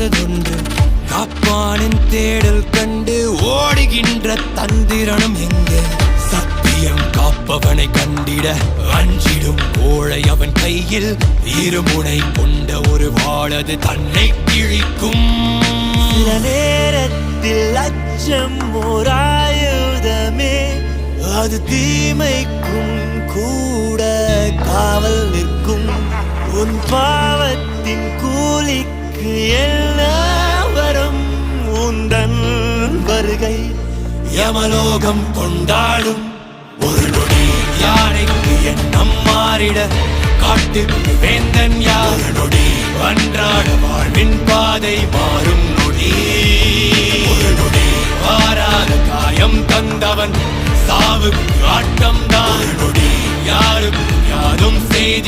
காணாததொன்று காப்பானின் தேடல் கண்டு ஓடுகின்ற தந்திரனும் எங்கே சத்தியம் காப்பவனை கண்டிட அஞ்சிடும் கோழை அவன் கையில் இருமுனை கொண்ட ஒரு வாளது தன்னை கிழிக்கும் சில நேரத்தில் அச்சம் ஓர் ஆயுதமே அது தீமைக்கும் கூட காவல் நிற்கும் உன் பாவத்தின் கூலிக்கு என்ன வரும் உந்தன் வருகை யமலோகம் கொண்டாடும் ஒரு நொடி யானைக்கு எண்ணம் மாறிட காட்டுக்கு வேந்தன் யார் ஒரு நொடி அன்றாட வாழ்வின் பாதை மாறும் நொடி ஒரு நொடி வாராத காயம் தந்தவன் சாவுக்கு ஆட்டம் தான் நொடி யாருக்கும் யாரும் செய்தி